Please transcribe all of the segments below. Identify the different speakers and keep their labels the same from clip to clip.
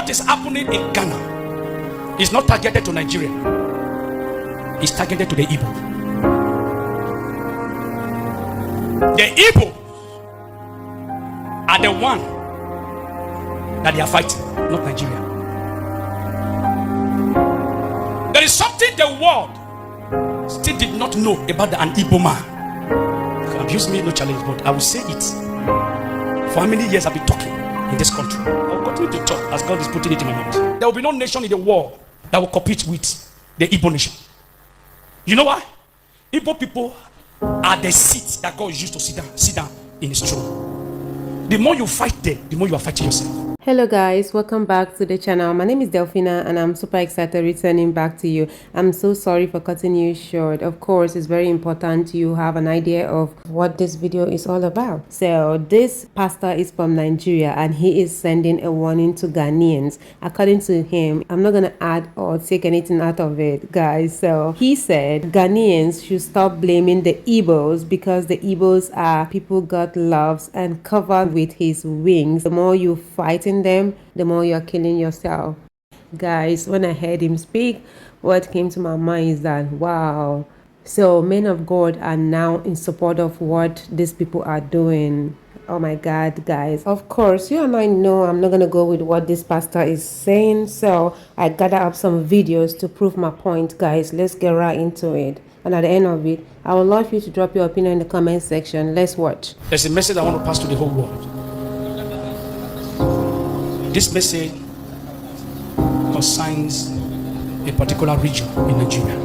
Speaker 1: What is happening in Ghana is not targeted to Nigeria. It's targeted to the Igbo. The Igbo are the one that they are fighting, not Nigeria. There is something the world still did not know about an Igbo man. You can abuse me, no challenge, but I will say it. For how many years I've been talking in this country, I will continue to talk as God is putting it in my mouth. There will be no nation in the world that will compete with the Igbo nation. You know why? Igbo people are the seats that God used to sit down in his throne. The more you fight them, the more you are fighting yourself.
Speaker 2: Hello guys, welcome back to the channel. My name is Delphina and I'm super excited returning back to you. I'm so sorry for cutting you short. Of course, it's very important you have an idea of what this video is all about. So this pastor is from Nigeria and he is sending a warning to Ghanaians. According to him, I'm not going to add or take anything out of it, guys. So he said Ghanaians should stop blaming the Igbos because the Igbos are people God loves and covered with his wings. The more you fighting them, the more you are killing yourself. Guys, when I heard him speak, what came to my mind is that wow, so men of God are now in support of what these people are doing. Oh my God, guys. Of course, you and I know I'm not gonna go with what this pastor is saying, so I gather up some videos to prove my point. Guys, let's get right into it. And at the end of it, I would love you to drop your opinion in the comment section. Let's watch.
Speaker 1: There's a message I want to pass to the whole world. This message concerns a particular region in Nigeria.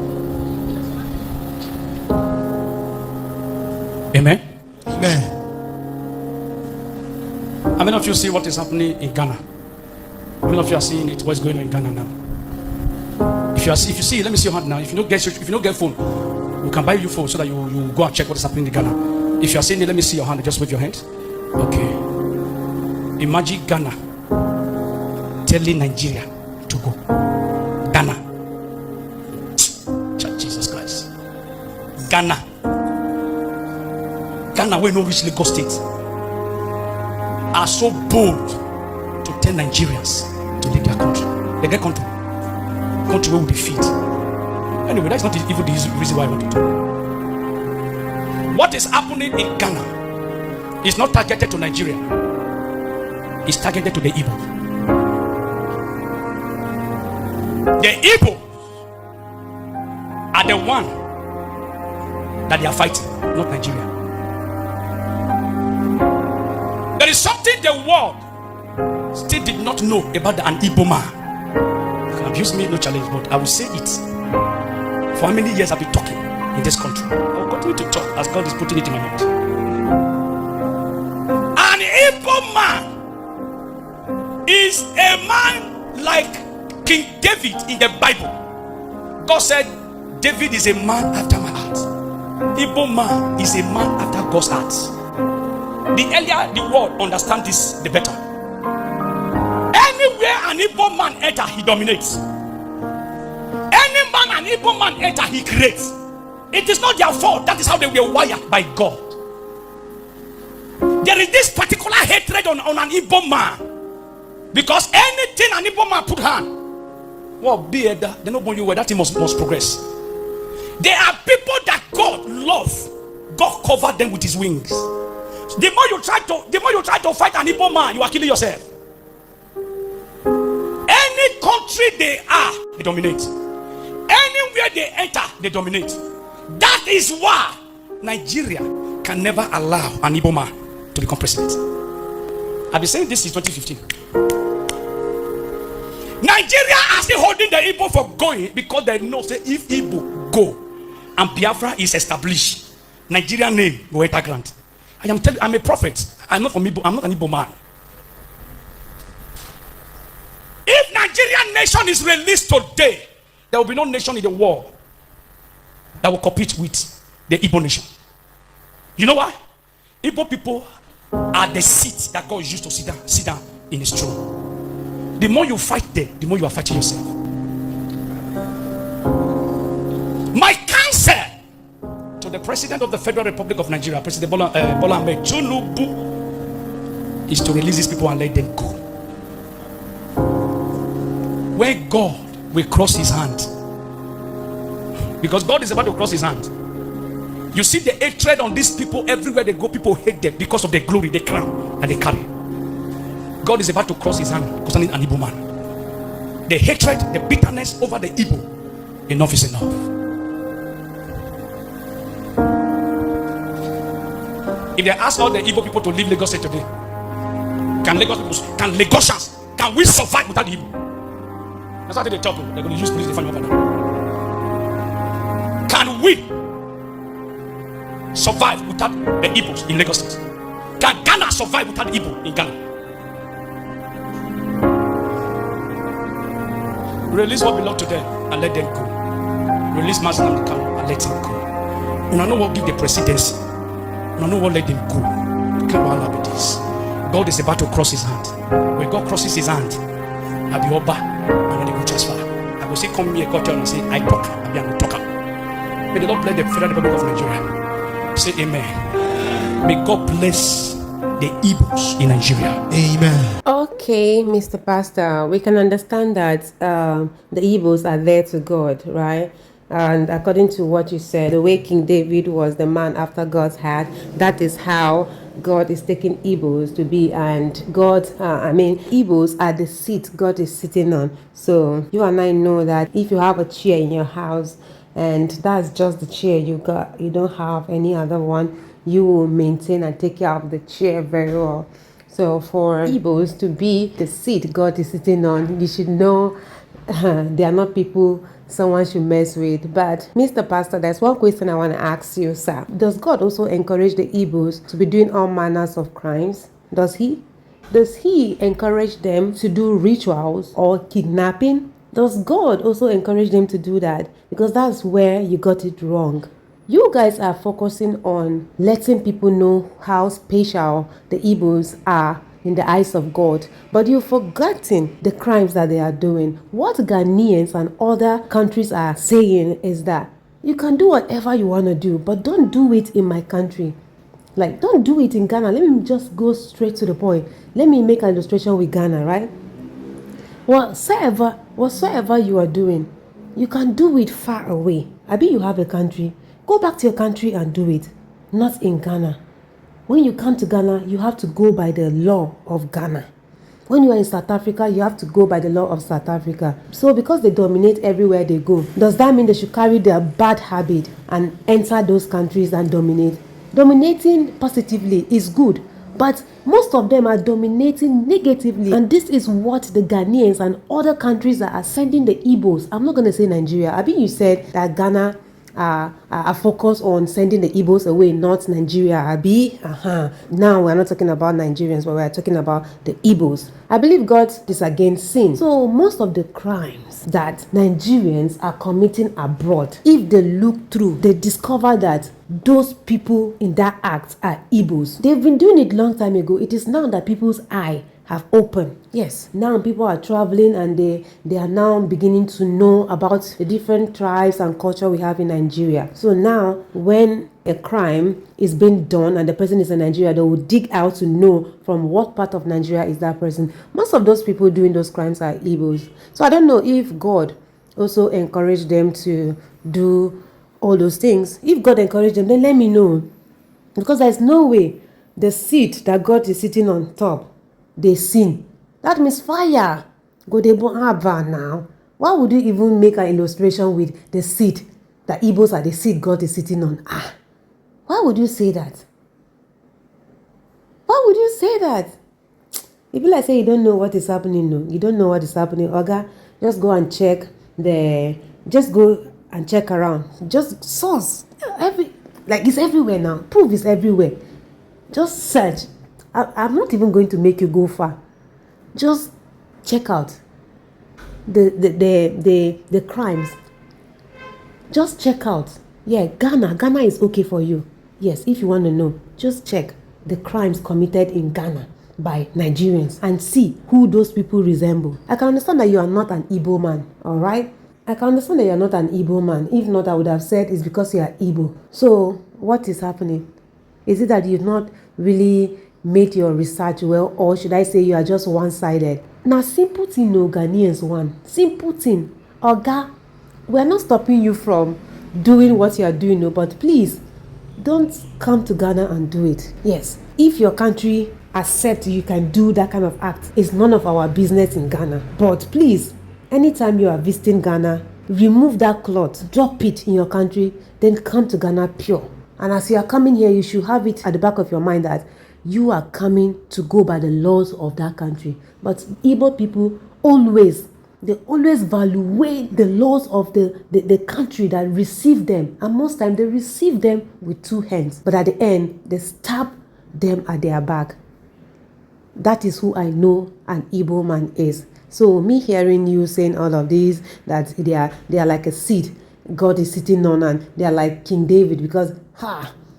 Speaker 1: Amen?
Speaker 3: Amen.
Speaker 1: How many of you see what is happening in Ghana? How many of you are seeing it? What's going on in Ghana now? If you see, let me see your hand now. If you don't get phone, we can buy you phone so that you go and check what is happening in Ghana. If you are seeing it, let me see your hand. Just wave your hand. Okay. Imagine Ghana telling Nigeria to go. Ghana. Jesus Christ. Ghana, where no reach Lagos State, are so bold to tell Nigerians to leave their country. They get country where we defeat. Anyway, that's not even the reason why I want to talk. What is happening in Ghana is not targeted to Nigeria. It's targeted to the Igbo. The Igbo are the one that they are fighting, not Nigeria. There is something the world still did not know about an Igbo man. You can abuse me, no challenge, but I will say it. For how many years I've been talking in this country, I will continue to talk as God is putting it in my mouth. An Igbo man is a man like King David in the Bible. God said David is a man after my heart. Igbo man is a man after God's heart. The earlier the world understands this, the better. Anywhere an Igbo man enter, he dominates. Any man an Igbo man enter, he creates. It is not their fault. That is how they were wired by God. There is this particular hatred on an Igbo man, because anything an Igbo man put hand, well, be it they don't want you where that thing must progress. There are people that God loves. God covered them with his wings. The more you try to fight an Igbo man, you are killing yourself. Any country they are, they dominate. Anywhere they enter, they dominate. That is why Nigeria can never allow an Igbo man to become president. I've been saying this since 2015. Nigeria are still holding the Igbo for going because they know say if Igbo go and Biafra is established, Nigerian name will enter grant. I'm a prophet. I'm not from Igbo. I'm not an Igbo man. If Nigerian nation is released today, there will be no nation in the world that will compete with the Igbo nation. You know why? Igbo people are the seats that God used to sit down in his throne. The more you fight them, the more you are fighting yourself. My counsel to the President of the Federal Republic of Nigeria, President Bola Ahmed Tinubu, is to release these people and let them go. where God will cross his hand. Because God is about to cross his hand. You see the hatred on these people everywhere they go. People hate them because of the glory, the crown that they carry. God is about to cross his hand concerning an Igbo man. The hatred, the bitterness over the Igbo, enough is enough. If they ask all the Igbo people to leave Lagos State today, can Lagosians, can we survive without the Igbo? That's how they talk. They're going to use police to find over them. Can we survive without the Igbos in Lagos State? Can Ghana survive without the Igbo in Ghana? Release what belongs to them and let them go. Release Muslim and let him go. And I know what give the presidency. And I know what let them go. Can't allow this. God is about to cross his hand. When God crosses his hand, I'll be Oba and then he will transfer. I will say, come here, God, and say, I talk. I'll be a talker. May the Lord bless the Federal Republic of Nigeria. Say amen. May God bless the Igbos in Nigeria. Amen.
Speaker 2: Okay, Mr. Pastor, we can understand that the Igbos are there to God, right? And according to what you said, the way King David was the man after God's heart, that is how God is taking Igbos to be. And Igbos are the seat God is sitting on. So you and I know that if you have a chair in your house and that's just the chair you got, you don't have any other one, you will maintain and take care of the chair very well. So for Igbos to be the seat God is sitting on, you should know they are not people someone should mess with. But Mr. Pastor, there's one question I want to ask you, sir. Does God also encourage the Igbos to be doing all manners of crimes? Does he? Does he encourage them to do rituals or kidnapping? Does God also encourage them to do that? Because that's where you got it wrong. You guys are focusing on letting people know how special the Igbos are in the eyes of God, but you've forgotten the crimes that they are doing. What Ghanaians and other countries are saying is that you can do whatever you want to do, but don't do it in my country. Like, don't do it in Ghana. Let me just go straight to the point. Let me make an illustration with Ghana, right? Whatsoever you are doing, you can do it far away. Abi, you have a country. Go back to your country and do it. Not in Ghana. When you come to Ghana, you have to go by the law of Ghana. When you are in South Africa, you have to go by the law of South Africa. So because they dominate everywhere they go, does that mean they should carry their bad habit and enter those countries and dominate? Dominating positively is good, but most of them are dominating negatively. And this is what the Ghanaians and other countries that are sending the Igbos. I'm not going to say Nigeria. I mean, you said that Ghana are focused on sending the Igbos away, not Nigeria. Abi, now we're not talking about Nigerians, but we're talking about the Igbos. I believe God is against sin. So most of the crimes that Nigerians are committing abroad, if they look through, they discover that those people in that act are Igbos. They've been doing it long time ago. It is now that people's eye have opened. Yes, now people are traveling and they are now beginning to know about the different tribes and culture we have in Nigeria. So now when a crime is being done and the person is in Nigeria, they will dig out to know from what part of Nigeria is that person. Most of those people doing those crimes are Igbos. So I don't know if God also encouraged them to do all those things. If God encouraged them, then let me know. Because there's no way the seat that God is sitting on top, they sin. That means fire. Go they burn now. Why would you even make an illustration with the seat that Igbos are the seat God is sitting on? Why would you say that? Why would you say that? If you say you don't know what is happening, no, you don't know what is happening. Oga, just go and check around. Just source. It's everywhere now. Proof is everywhere. Just search. I'm not even going to make you go far. Just check out the crimes. Just check out. Yeah, Ghana is okay for you. Yes, if you want to know, just check the crimes committed in Ghana by Nigerians and see who those people resemble. I can understand that you are not an Igbo man, all right? I can understand that you are not an Igbo man. If not, I would have said it's because you are Igbo. So what is happening? Is it that you've not really made your research well, or should I say you are just one-sided? Now, simple thing, no Ghanaians one. Simple thing. Oga, we are not stopping you from doing what you are doing, no, but please don't come to Ghana and do it. Yes, if your country accept you can do that kind of act, it's none of our business in Ghana. But please, anytime you are visiting Ghana, remove that cloth, drop it in your country, then come to Ghana pure. And as you are coming here, you should have it at the back of your mind that you are coming to go by the laws of that country. But Igbo people always value the laws of the country that receive them. And most times they receive them with two hands. But at the end, they stab them at their back. That is who I know an Igbo man is. So me hearing you saying all of these, that they are like a seed God is sitting on, and they are like King David, because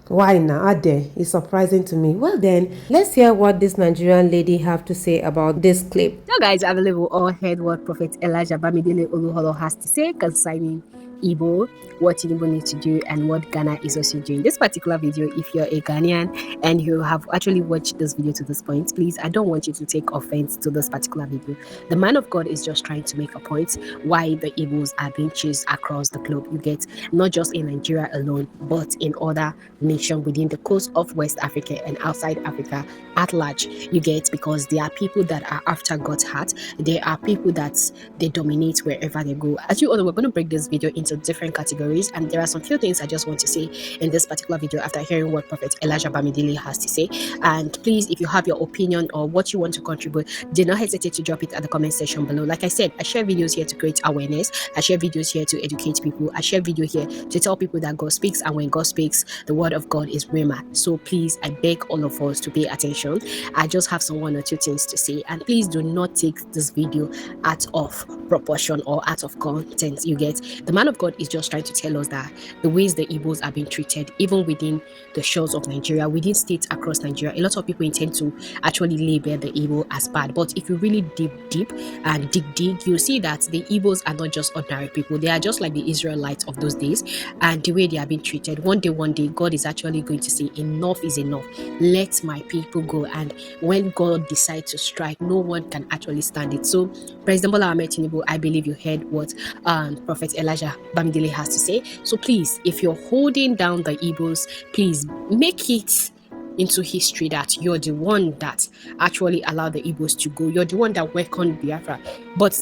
Speaker 2: why now are they? It's surprising to me. Well then, let's hear what this Nigerian lady have to say about this clip.
Speaker 3: So guys, I believe we all heard what Prophet Elijah Bamidele Oluholo has to say concerning Igbo, what Igbo need to do, and what Ghana is also doing. This particular video, if you're a Ghanaian and you have actually watched this video to this point, please, I don't want you to take offense to this particular video. The man of God is just trying to make a point why the Igbos are being chased across the globe. You get, not just in Nigeria alone, but in other nations within the coast of West Africa and outside Africa at large. You get, because there are people that are after God's heart. There are people that they dominate wherever they go. As you all know, we're going to break this video into different categories, and there are some few things I just want to say in this particular video after hearing what Prophet Elijah Bamidele has to say. And please, if you have your opinion or what you want to contribute, do not hesitate to drop it at the comment section below. Like I said, I share videos here to create awareness. I share videos here to educate people. I share video here to tell people that God speaks, and when God speaks, the word of God is rhema. So please, I beg all of us to pay attention. I just have some one or two things to say, and please do not take this video out of proportion or out of content. You get, the man of God is just trying to tell us that the ways the Igbos are being treated, even within the shores of Nigeria, within states across Nigeria, a lot of people intend to actually label the Igbo as bad. But if you really dig and dig, you'll see that the Igbos are not just ordinary people. They are just like the Israelites of those days, and the way they are being treated, one day, God is actually going to say, enough is enough. Let my people go. And when God decides to strike, no one can actually stand it. So President Bola Ahmed Tinubu, I believe you heard what Prophet Elijah Bamidele has to say. So please, if you're holding down the Igbos, please make it into history that you're the one that actually allowed the Igbos to go. You're the one that welcomed Biafra. But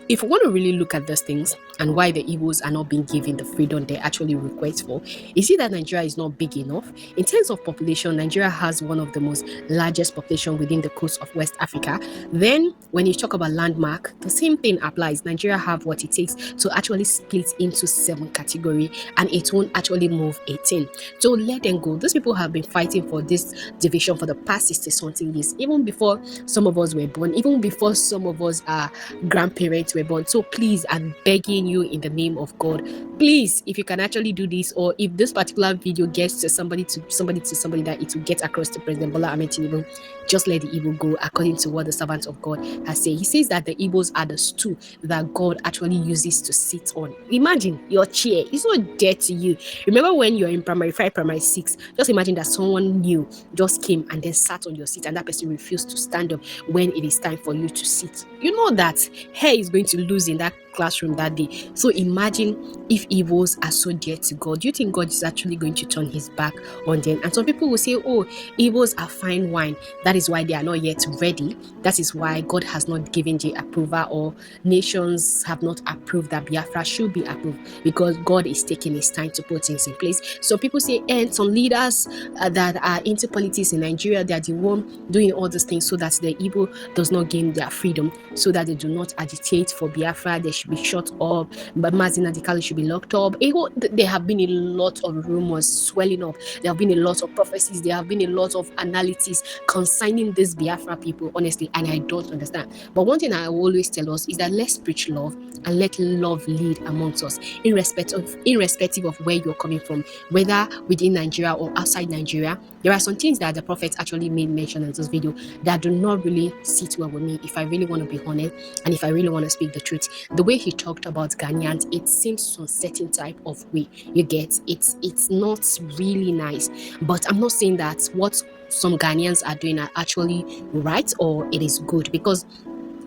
Speaker 3: if we want to really look at these things and why the Igbos are not being given the freedom they actually request for, is it that Nigeria is not big enough? In terms of population, Nigeria has one of the most largest population within the coast of West Africa. Then, when you talk about landmark, the same thing applies. Nigeria have what it takes to actually split into 7 categories, and it won't actually move 18. So let them go. Those people have been fighting for this division for the past 60-something years, even before some of us were born, even before some of us are grandparents were born. So please, I'm begging you in the name of God, please, if you can actually do this, or if this particular video gets to somebody that it will get across to President Bola Ahmed Tinubu, just let the Igbo go according to what the servant of God has said. He says that the Igbos are the stool that God actually uses to sit on. Imagine your chair, it's not dead to you. Remember when you're in primary 5, primary 6, just imagine that someone new just came and then sat on your seat, and that person refused to stand up when it is time for you to sit. You know that hair is going to lose in that classroom that day. So imagine if Igbos are so dear to God. Do you think God is actually going to turn his back on them? And some people will say, oh, Igbos are fine wine. That is why they are not yet ready. That is why God has not given the approval, or nations have not approved that Biafra should be approved, because God is taking his time to put things in place. So people say, and some leaders that are into politics in Nigeria, they are the one doing all these things so that the Igbo does not gain their freedom, so that they do not agitate for Biafra. They should be shut up, but Mazina Dikali should be locked up. There have been a lot of rumors swelling up. There have been a lot of prophecies. There have been a lot of analysis concerning these Biafra people, honestly, and I don't understand. But one thing I always tell us is that let's preach love and let love lead amongst us, irrespective of where you're coming from, whether within Nigeria or outside Nigeria. There are some things that the prophet actually made mention in this video that do not really sit well with me, if I really want to be honest, and if I really want to speak the truth. The way he talked about Ghanaians, it seems some certain type of way. You get, it's not really nice. But I'm not saying that what some Ghanaians are doing are actually right or it is good, because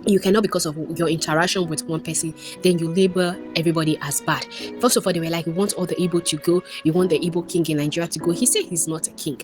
Speaker 3: you cannot, because of your interaction with one person, then you label everybody as bad. First of all, they were like, we want all the Igbo to go. You want the Igbo king in Nigeria to go. He said he's not a king.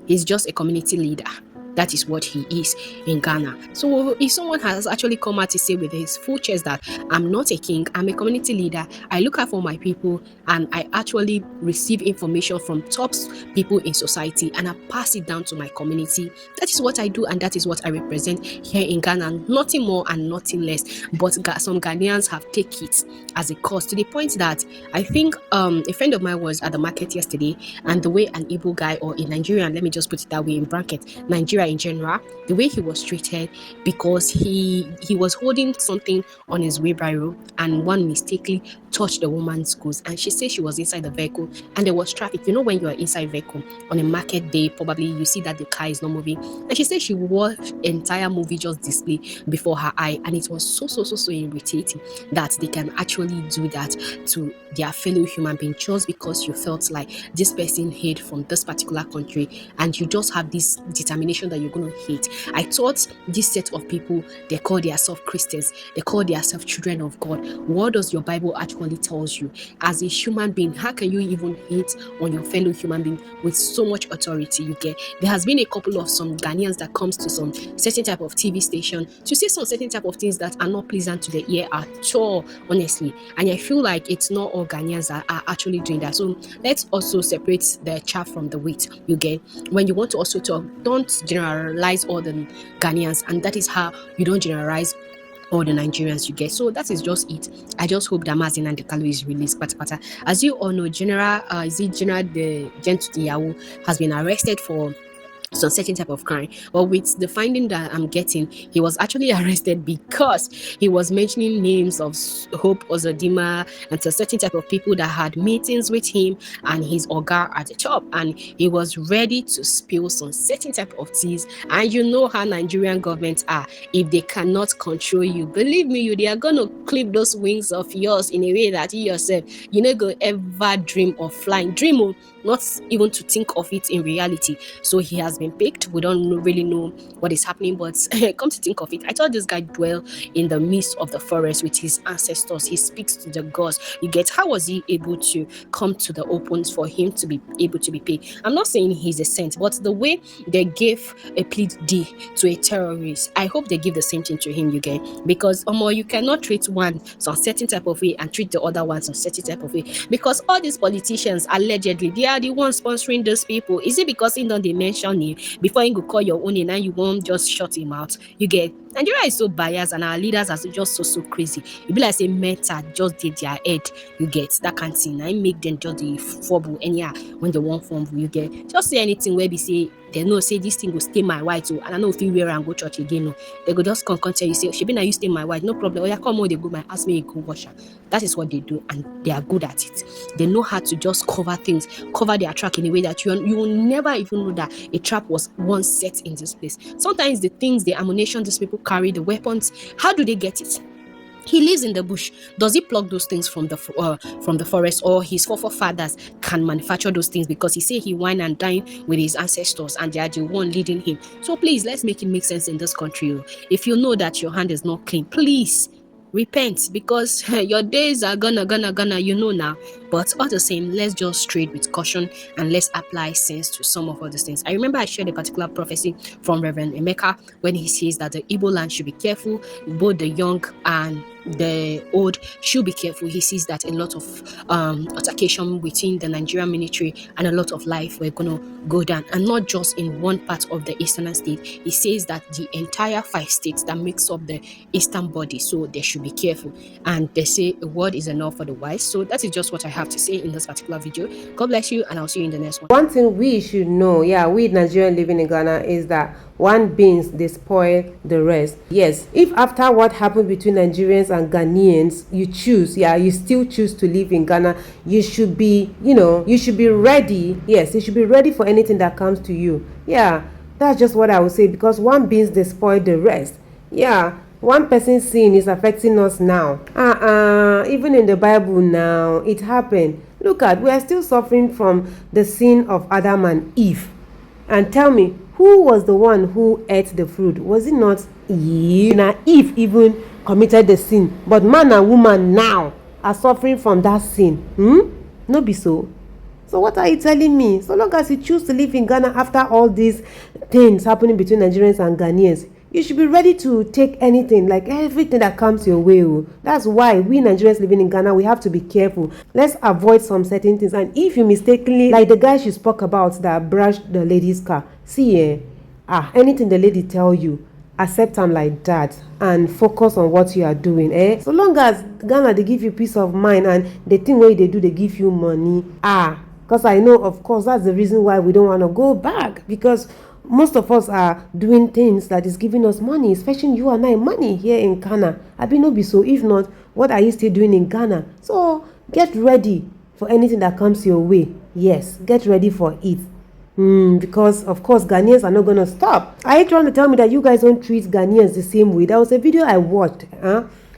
Speaker 3: He's just a community leader. That is what he is in Ghana. So if someone has actually come out to say with his full chest that I'm not a king, I'm a community leader, I look out for my people, and I actually receive information from top people in society, and I pass it down to my community. That is what I do, and that is what I represent here in Ghana. Nothing more and nothing less. But some Ghanaians have taken it as a cause, to the point that I think a friend of mine was at the market yesterday, and the way an Igbo guy, or a Nigerian, let me just put it that way in bracket, Nigeria in general, the way he was treated, because he was holding something on his wheelbarrow, and one mistakenly touched the woman's goods, and she said she was inside the vehicle and there was traffic. You know, when you are inside vehicle on a market day, probably you see that the car is not moving, and she said she watched entire movie just display before her eye, and it was so irritating that they can actually do that to their fellow human being just because you felt like this person hate from this particular country, and you just have this determination that you're going to hate. I thought this set of people, they call themselves Christians, they call themselves children of God. What does your Bible actually tells you? As a human being, how can you even hate on your fellow human being with so much authority? You get, there has been a couple of some Ghanaians that comes to some certain type of TV station to say some certain type of things that are not pleasant to the ear at all, honestly. And I feel like it's not all Ghanaians that are actually doing that. So let's also separate the chaff from the wheat. You get, when you want to also talk, don't generalize all the Ghanaians, and that is how you don't generalize all the Nigerians, you get. So that is just it. I just hope that Mazin and the Kalu is released. But as you all know, General the Gentle Yahoo has been arrested for some certain type of crime. But with the finding that I'm getting, he was actually arrested because he was mentioning names of Hope Ozodima and a certain type of people that had meetings with him and his oga at the top, and he was ready to spill some certain type of teas. And you know how Nigerian governments are. If they cannot control you, believe me, they are gonna clip those wings of yours in a way that you yourself, you know, go ever dream of flying. Dream, not even to think of it in reality. So he has been picked. We don't really know what is happening, but come to think of it, I thought this guy dwell in the midst of the forest with his ancestors. He speaks to the gods. You get, how was he able to come to the open for him to be able to be paid? I'm not saying he's a saint, but the way they gave a plea deal to a terrorist, I hope they give the same thing to him, you get, because you cannot treat one some certain type of way and treat the other one some certain type of way, because all these politicians allegedly, they are the ones sponsoring those people. Is it because he don't they mention him before you go call your own name and you won't just shut him out? You get, Nigeria is so biased and our leaders are just so crazy. It be like say Meta just did their head. You get that kind of thing. I make them just the fumble anyhow when they want fumble. You get, just say anything where we say they know say this thing will stay my white too, and I know if you wear and go church again, no, they go just come tell you say she be now you stay my white, no problem. Oh yeah, come on, they go my ask me go wash her. That is what they do, and they are good at it. They know how to just cover things, cover their track in a way that you will never even know that a trap was once set in this place. Sometimes the things, the ammunition these people carry, the weapons, how do they get it? He lives in the bush. Does he pluck those things from the forest, or his forefathers can manufacture those things because he say he wine and dine with his ancestors and they are the one leading him? So please, let's make it make sense in this country. If you know that your hand is not clean, please repent, because your days are gonna you know now. But all the same, let's just trade with caution and let's apply sense to some of all these things. I remember I shared a particular prophecy from Reverend Emeka when he says that the Igbo land should be careful, both the young and the old should be careful. He sees that a lot of altercation within the Nigerian military and a lot of life were gonna go down, and not just in one part of the eastern state. He says that the entire 5 states that makes up the eastern body, so they should be careful. And they say a word is enough for the wise. So that is just what I have to say in this particular video. God bless you, and I'll see you in the next one.
Speaker 2: One thing we should know, we Nigerians living in Ghana, is that one beans they spoil the rest. Yes, if after what happened between Nigerians and Ghanaians, you still choose to live in Ghana, you should be, you should be ready. Yes, you should be ready for anything that comes to you. That's just what I would say, because one beans they spoil the rest. One person's sin is affecting us now. Even in the Bible now, it happened. Look at, we are still suffering from the sin of Adam and Eve. And tell me, who was the one who ate the fruit? Was it not Eve? Now Eve even committed the sin, but man and woman now are suffering from that sin. No be so. So what are you telling me? So long as you choose to live in Ghana after all these things happening between Nigerians and Ghanaians, you should be ready to take anything, like everything that comes your way. That's why we Nigerians living in Ghana, we have to be careful. Let's avoid some certain things. And if you mistakenly, like the guy she spoke about that brushed the lady's car, see, anything the lady tell you, accept them like that and focus on what you are doing. So long as Ghana, they give you peace of mind, and the thing where they do, they give you money. Because I know, of course, that's the reason why we don't want to go back, because most of us are doing things that is giving us money, especially you and I, money here in Ghana. I be no be so. If not, what are you still doing in Ghana? So get ready for anything that comes your way. Yes, get ready for it. Because of course Ghanaians are not going to stop. Are you trying to tell me that you guys don't treat Ghanaians the same way? There was a video I watched.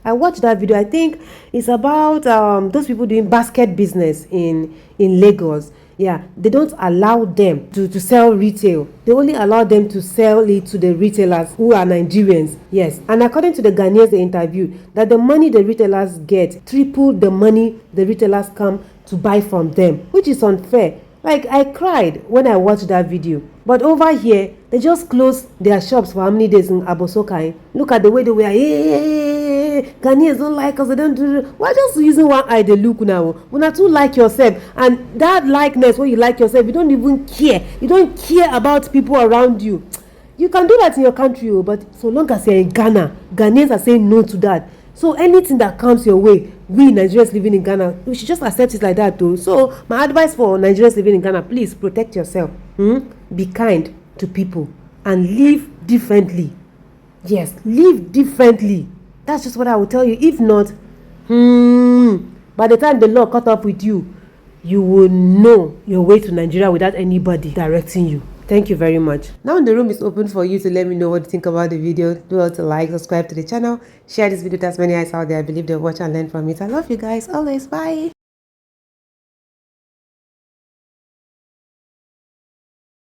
Speaker 2: I watched that video. I think it's about those people doing basket business in Lagos. Yeah, they don't allow them to sell retail. They only allow them to sell it to the retailers who are Nigerians. Yes, and according to the Ghanaians they interviewed, that the money the retailers get triple the money the retailers come to buy from them, which is unfair. Like, I cried when I watched that video. But over here, they just closed their shops for how many days in Abosokai? Look at the way they were. Ghanaians don't like us. They don't do. Why just using one eye? They look now. When you too like yourself, and that likeness, when you like yourself, you don't even care. You don't care about people around you. You can do that in your country, but so long as you're in Ghana, Ghanaians are saying no to that. So anything that comes your way, we Nigerians living in Ghana, we should just accept it like that too. So my advice for Nigerians living in Ghana, please protect yourself. Be kind to people and live differently. Yes, live differently. That's just what I will tell you. If not, by the time the law caught up with you, you will know your way to Nigeria without anybody directing you. Thank you very much. Now the room is open for you to let me know what you think about the video. Do well to like, subscribe to the channel, share this video to as many eyes out there. I believe they'll watch and learn from it. I love you guys always. Bye.